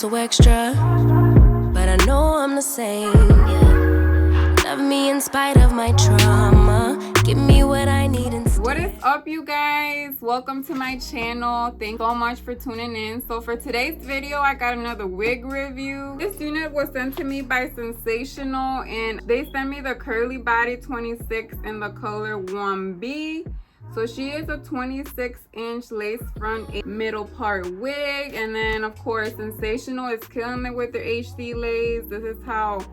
so extra, but I know I'm the same, yeah. Love me in spite of my trauma. Give me what I need instead. What is up, you guys? Welcome to my channel. Thanks so much for tuning in. So for today's video, I got another wig review. This unit was sent to me by Sensational, and they sent me the Curly Body 26 in the color 1B. So she is a 26-inch lace front middle part wig, and then of course Sensational is killing it with their HD lace. This is how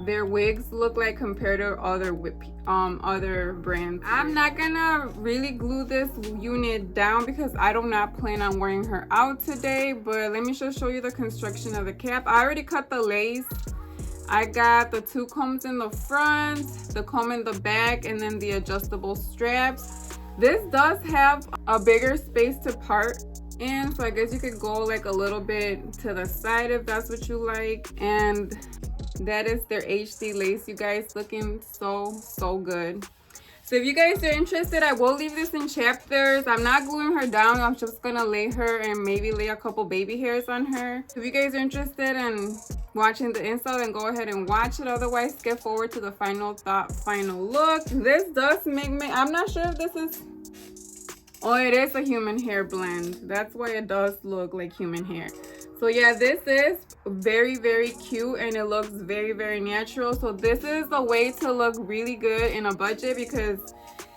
their wigs look like compared to other brands. I'm not gonna really glue this unit down because I do not plan on wearing her out today, but let me just show you the construction of the cap. I already cut the lace. I got the two combs in the front, the comb in the back, and then the adjustable straps. This does have a bigger space to part in, so I guess you could go like a little bit to the side if that's what you like. And that is their HD lace, you guys, looking so good. So if you guys are interested, I will leave this in chapters. I'm not gluing her down. I'm just gonna lay her and maybe lay a couple baby hairs on her. If you guys are interested in watching the install, then go ahead and watch it. Otherwise, skip forward to the final look. This does make me, I'm not sure if this is, oh, it is a human hair blend. That's why it does look like human hair. So yeah, this is very cute and it looks very natural. So this is a way to look really good in a budget because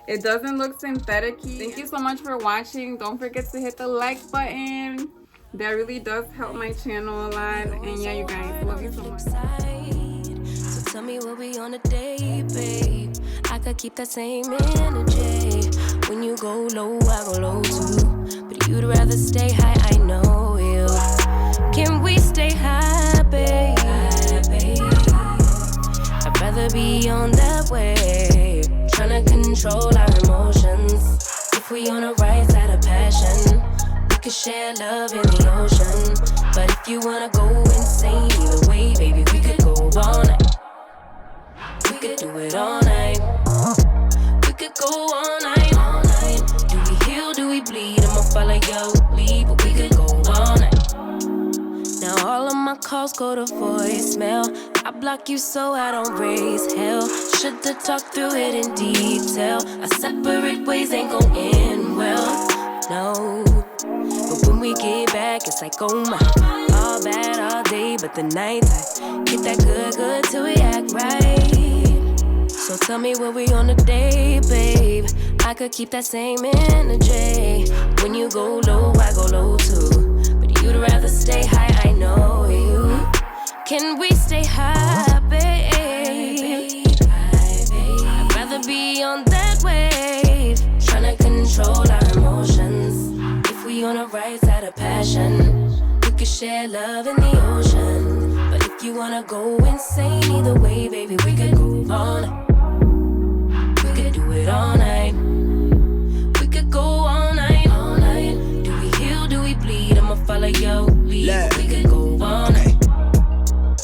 it doesn't look synthetic-y. Thank you so much for watching. Don't forget to hit the like button. That really does help my channel a lot. And yeah, you guys, love you so much. So tell me what we on a day, babe. I could keep that same energy. When you go low, I go low too. But you'd rather stay high, I know you. Can we stay high, babe? I'd rather be on that wave, tryna control our emotions. If we on the right side of passion, we could share love in the ocean. But if you wanna go insane either way, baby, we could go all night. We could do it all night. We could go all night, all night. Do we heal, do we bleed? I'ma follow your lead, but we could go all night. Now all of my calls go to voicemail. I block you so I don't raise hell. Should've talked through it in detail. Our separate ways ain't gon' end well, no. But when we get back, it's like, oh my. All bad all day, but the night I get that good till we act right. So tell me what we on a day, babe. I could keep that same energy. When you go low, I go low too. You'd rather stay high, I know you. Can we stay high, babe? I'd rather be on that wave, tryna control our emotions. If we on the right side of passion, we could share love in the ocean. But if you wanna go insane either way, baby, we could go all night. We could do it all night. We could go all night, all night. Do we heal, do we bleed? I'ma follow your lead. We could go all night.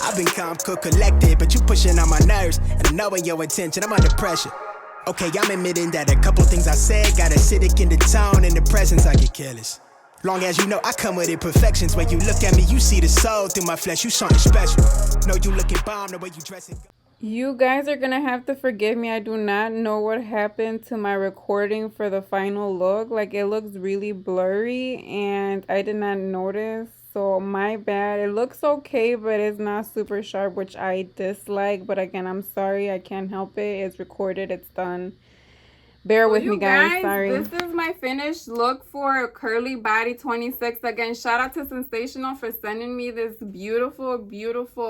I've been calm, cool, collected, but you pushing on my nerves. And I knowing your intention, I'm under pressure. Okay, I'm admitting that a couple things I said got acidic in the tone. In the presence, I get careless. Long as you know I come with imperfections. When you look at me, you see the soul through my flesh. You something special. Know you looking bomb the way you dressing. You guys are gonna have to forgive me. I do not know what happened to my recording for the final look. Like, it looks really blurry and I did not notice. So my bad. It looks okay, but it's not super sharp, which I dislike. But again, I'm sorry. I can't help it. It's recorded. It's done. Bear with me, guys. Sorry. This is my finished look for Curly Body 26. Again, shout out to Sensational for sending me this beautiful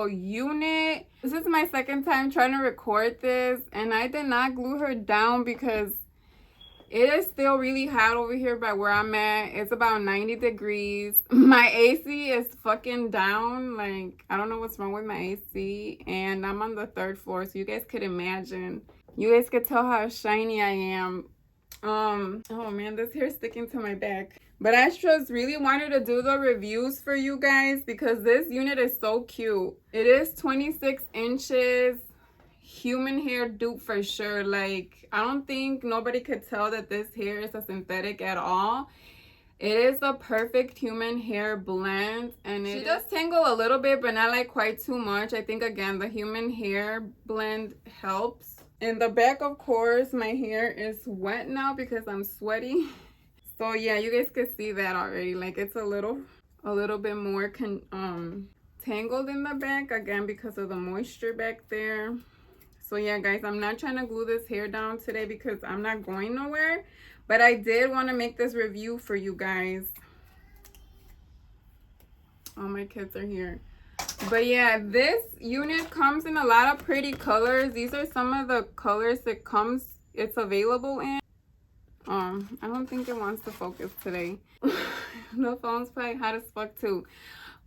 unit. This is my second time trying to record this, and I did not glue her down because it is still really hot over here by where I'm at. It's about 90 degrees. My AC is fucking down. Like, I don't know what's wrong with my AC. And I'm on the 3rd floor, so you guys could imagine. You guys could tell how shiny I am. Oh man, this hair is sticking to my back. But I just really wanted to do the reviews for you guys because this unit is so cute. It is 26 inches. Human hair dupe for sure. Like, I don't think nobody could tell that this hair is a synthetic at all. It is the perfect human hair blend, and it does tangle a little bit, but not like quite too much. I think again the human hair blend helps. In the back, of course, my hair is wet now because I'm sweaty. So yeah, you guys can see that already. Like it's a little bit more tangled in the back, again because of the moisture back there. So yeah guys, I'm not trying to glue this hair down today because I'm not going nowhere, but I did want to make this review for you guys. All my kids are here. But yeah, this unit comes in a lot of pretty colors. These are some of the colors it's available in. I don't think it wants to focus today. The phone's probably hot as fuck too.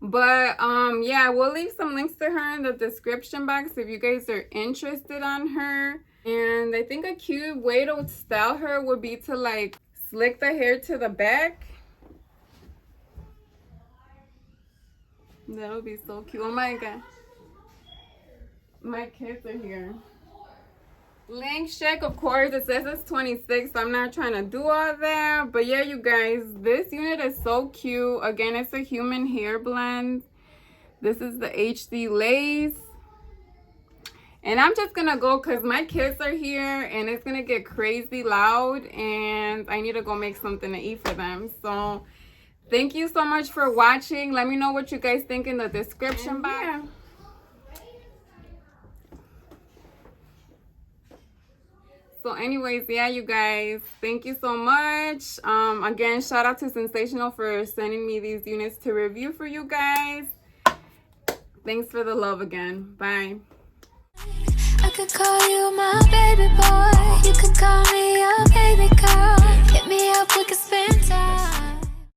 But yeah, we'll leave some links to her in the description box if you guys are interested on her. And I think a cute way to style her would be to like slick the hair to the back. That would be so cute. Oh my god, my kids are here. Length check, of course, it says it's 26, so I'm not trying to do all that. But yeah, you guys, this unit is so cute. Again, it's a human hair blend. This is the HD lace. And I'm just gonna go because my kids are here and it's gonna get crazy loud and I need to go make something to eat for them. So thank you so much for watching. Let me know what you guys think in the description box. Yeah. So anyways, yeah, you guys, thank you so much. Again, shout out to Sensational for sending me these units to review for you guys. Thanks for the love again. Bye. I could call you my baby boy. You